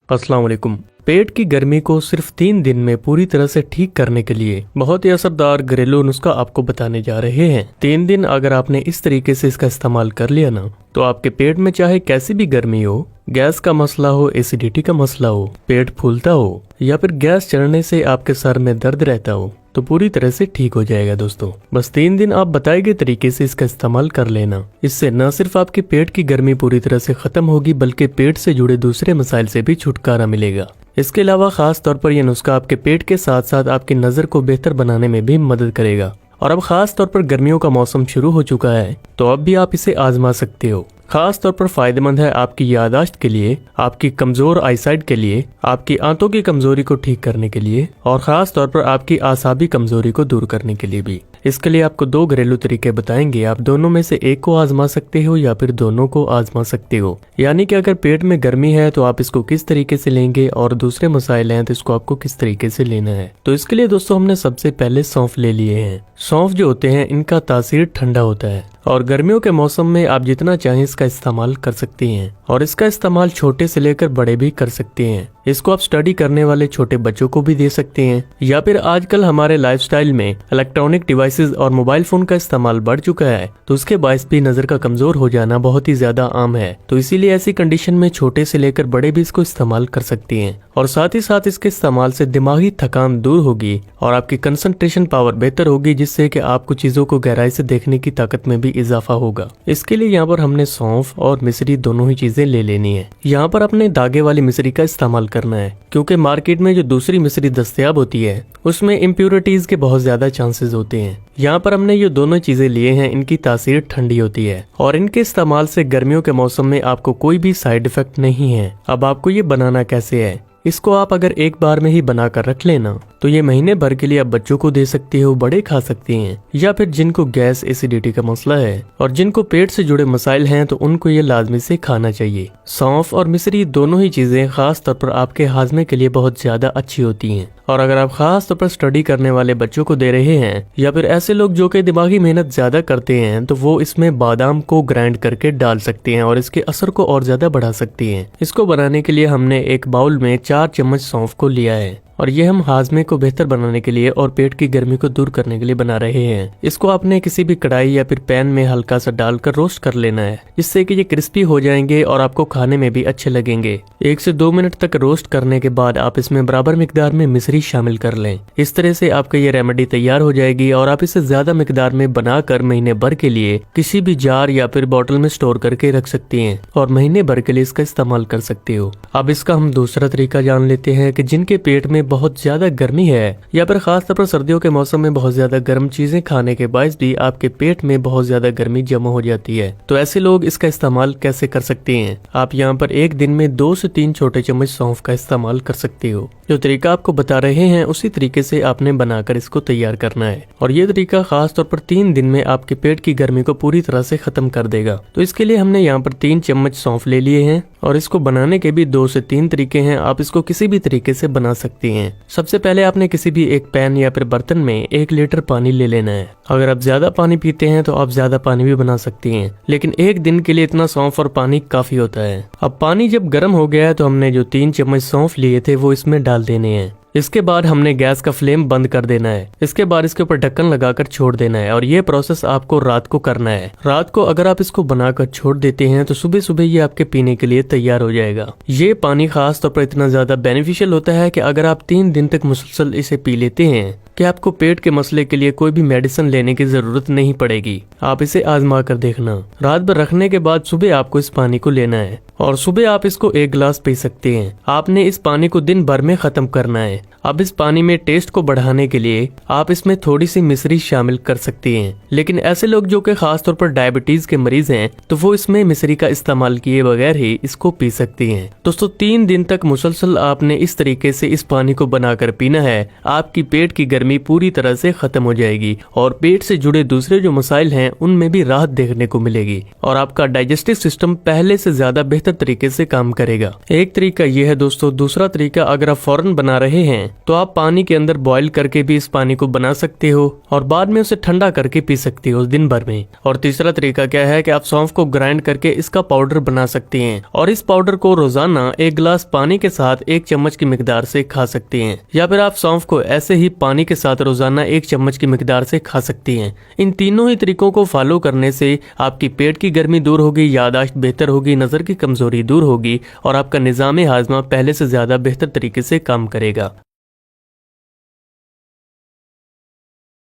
अस्सलाम वालेकुम। पेट की गर्मी को सिर्फ 3 दिन में पूरी तरह से ठीक करने के लिए बहुत ही असरदार घरेलू नुस्खा आपको बताने जा रहे हैं। 3 दिन अगर आपने इस तरीके से इसका इस्तेमाल कर लिया ना, तो आपके पेट में चाहे कैसी भी गर्मी हो, गैस का मसला हो, एसिडिटी का मसला हो, पेट फूलता हो या फिर गैस चढ़ने से आपके सर में दर्द रहता हो, तो पूरी तरह से ठीक हो जाएगा दोस्तों। बस 3 दिन आप बताए गए तरीके से इसका इस्तेमाल कर लेना। इससे न सिर्फ आपके पेट की गर्मी पूरी तरह से खत्म होगी, बल्कि पेट से जुड़े दूसरे मसाइल से भी छुटकारा मिलेगा। इसके अलावा खास तौर पर यह नुस्खा आपके पेट के साथ साथ आपकी नजर को बेहतर बनाने में भी मदद करेगा। और अब खास तौर पर गर्मियों का मौसम शुरू हो चुका है, तो अब भी आप इसे आजमा सकते हो। खास तौर पर फायदेमंद है आपकी याददाश्त के लिए, आपकी कमजोर आईसाइट के लिए, आपकी आंतों की कमजोरी को ठीक करने के लिए और खास तौर पर आपकी आसाबी कमजोरी को दूर करने के लिए भी। इसके लिए आपको 2 घरेलू तरीके बताएंगे। आप दोनों में से एक को आजमा सकते हो या फिर दोनों को आजमा सकते हो। यानी कि अगर पेट में गर्मी है तो आप इसको किस तरीके से लेंगे और दूसरे मसाइल हैं तो इसको आपको किस तरीके से लेना है। तो इसके लिए दोस्तों हमने सबसे पहले सौंफ ले लिए हैं। सौंफ जो होते हैं इनका तासीर ठंडा होता है और गर्मियों के मौसम में आप जितना चाहें इसका इस्तेमाल कर सकते हैं और इसका इस्तेमाल छोटे से लेकर बड़े भी कर सकते हैं। इसको आप स्टडी करने वाले छोटे बच्चों को भी दे सकते हैं या फिर आजकल हमारे लाइफस्टाइल में इलेक्ट्रॉनिक डिवाइसेस और मोबाइल फोन का इस्तेमाल बढ़ चुका है, तो उसके बायस भी नजर का कमजोर हो जाना बहुत ही ज्यादा आम है। तो इसीलिए ऐसी कंडीशन में छोटे से लेकर बड़े भी इसको इस्तेमाल कर सकते हैं और साथ ही साथ इसके इस्तेमाल से दिमागी थकान दूर होगी और आपकी कंसंट्रेशन पावर बेहतर होगी, जिससे कि आपको चीजों को गहराई से देखने की ताकत में भी इजाफा होगा। इसके लिए यहाँ पर हमने सौंफ और मिश्री दोनों ही चीजें ले लेनी है। यहाँ पर अपने धागे वाली मिश्री का इस्तेमाल करना है, क्योंकि मार्केट में जो दूसरी मिश्री दस्तयाब होती है उसमें इम्प्योरिटीज के बहुत ज्यादा चांसेस होते हैं। यहाँ पर हमने ये दोनों चीजें लिए हैं, इनकी तासीर ठंडी होती है और इनके इस्तेमाल से गर्मियों के मौसम में आपको कोई भी साइड इफेक्ट नहीं है। अब आपको ये बनाना कैसे है, इसको आप अगर एक बार में ही बनाकर रख लेना तो ये महीने भर के लिए आप बच्चों को दे सकते हो, बड़े खा सकते हैं या फिर जिनको गैस एसिडिटी का मसला है और जिनको पेट से जुड़े मसाइल हैं तो उनको ये लाजमी से खाना चाहिए। सौंफ और मिश्री दोनों ही चीजें खास तौर पर आपके हाजमे के लिए बहुत ज्यादा अच्छी होती हैं और अगर आप खास तौर पर स्टडी करने वाले बच्चों को दे रहे हैं या फिर ऐसे लोग जो कि दिमागी मेहनत ज्यादा करते हैं, तो वो इसमें बादाम को ग्राइंड करके डाल सकते हैं और इसके असर को और ज्यादा बढ़ा सकते हैं। इसको बनाने के लिए हमने एक बाउल में 4 चम्मच सौंफ को लिया है और ये हम हाजमे को बेहतर बनाने के लिए और पेट की गर्मी को दूर करने के लिए बना रहे हैं। इसको आपने किसी भी कढ़ाई या फिर पैन में हल्का सा डालकर रोस्ट कर लेना है, जिससे कि ये क्रिस्पी हो जाएंगे और आपको खाने में भी अच्छे लगेंगे। 1 से 2 मिनट तक रोस्ट करने के बाद आप इसमें बराबर मिकदार में मिश्री शामिल कर लें। इस तरह से आपका ये रेमेडी तैयार हो जाएगी और आप इसे ज्यादा मिकदार में बनाकर महीने भर के लिए किसी भी जार या फिर बोतल में स्टोर करके रख सकते हैं और महीने भर के लिए इसका इस्तेमाल कर सकते हो। अब इसका हम दूसरा तरीका जान लेते हैं कि जिनके पेट में बहुत ज्यादा गर्मी है या फिर खास तौर पर सर्दियों के मौसम में बहुत ज्यादा गर्म चीजें खाने के बायस भी आपके पेट में बहुत ज्यादा गर्मी जमा हो जाती है, तो ऐसे लोग इसका इस्तेमाल कैसे कर सकते हैं। आप यहाँ पर एक दिन में 2 से 3 छोटे चम्मच सौंफ का इस्तेमाल कर सकते हो। जो तरीका आपको बता रहे हैं उसी तरीके से आपने बनाकर इसको तैयार करना है और ये तरीका खास तौर पर 3 दिन में आपके पेट की गर्मी को पूरी तरह से खत्म कर देगा। तो इसके लिए हमने यहाँ पर 3 चम्मच सौंफ ले लिए हैं और इसको बनाने के भी 2 से 3 तरीके हैं। आप इसको किसी भी तरीके से बना सकते हैं। सबसे पहले आपने किसी भी एक पैन या फिर बर्तन में 1 लीटर पानी ले लेना है। अगर आप ज्यादा पानी पीते हैं तो आप ज्यादा पानी भी बना सकते हैं, लेकिन एक दिन के लिए इतना सौंफ और पानी काफी होता है। अब पानी जब गर्म हो गया है तो हमने जो 3 चम्मच सौंफ लिए थे वो इसमें डाल देने हैं। इसके बाद हमने गैस का फ्लेम बंद कर देना है। इसके बाद इसके ऊपर ढक्कन लगाकर छोड़ देना है और ये प्रोसेस आपको रात को करना है। रात को अगर आप इसको बनाकर छोड़ देते हैं तो सुबह सुबह ये आपके पीने के लिए तैयार हो जाएगा। ये पानी खास तौर पर इतना ज्यादा बेनिफिशियल होता है कि अगर आप 3 दिन तक मुसलसल इसे पी लेते हैं कि आपको पेट के मसले के लिए कोई भी मेडिसिन लेने की जरूरत नहीं पड़ेगी। आप इसे आजमा कर देखना। रात भर रखने के बाद सुबह आपको इस पानी को लेना है और सुबह आप इसको 1 गिलास पी सकते हैं। आपने इस पानी को दिन भर में खत्म करना है। अब इस पानी में टेस्ट को बढ़ाने के लिए आप इसमें थोड़ी सी मिश्री शामिल कर सकते हैं, लेकिन ऐसे लोग जो कि खास तौर पर डायबिटीज के मरीज हैं तो वो इसमें मिश्री का इस्तेमाल किए बगैर ही इसको पी सकते हैं। दोस्तों 3 दिन तक मुसलसल आपने इस तरीके से इस पानी को बनाकर पीना है। आपकी पेट की गर्मी पूरी तरह से खत्म हो जाएगी और पेट से जुड़े दूसरे जो मसाइल हैं उनमें भी राहत देखने को मिलेगी और आपका डाइजेस्टिव सिस्टम पहले से ज्यादा बेहतर तरीके से काम करेगा। एक तरीका ये है दोस्तों। दूसरा तरीका, अगर आप फौरन बना रहे हैं तो आप पानी के अंदर बॉईल करके भी इस पानी को बना सकते हो और बाद में उसे ठंडा करके पी सकते हो दिन भर में। और तीसरा तरीका क्या है कि आप सौंफ को ग्राइंड करके इसका पाउडर बना सकते हैं और इस पाउडर को रोजाना 1 गिलास पानी के साथ 1 चम्मच की मिकदार से खा सकते हैं, या फिर आप सौंफ को ऐसे ही पानी के साथ रोजाना 1 चम्मच की मिकदार से खा सकते हैं। इन तीनों ही तरीकों को फॉलो करने से आपकी पेट की गर्मी दूर होगी, याददाश्त बेहतर होगी, नजर की कमजोरी दूर होगी और आपका निजाम हाजमा पहले से ज्यादा बेहतर तरीके से काम करेगा।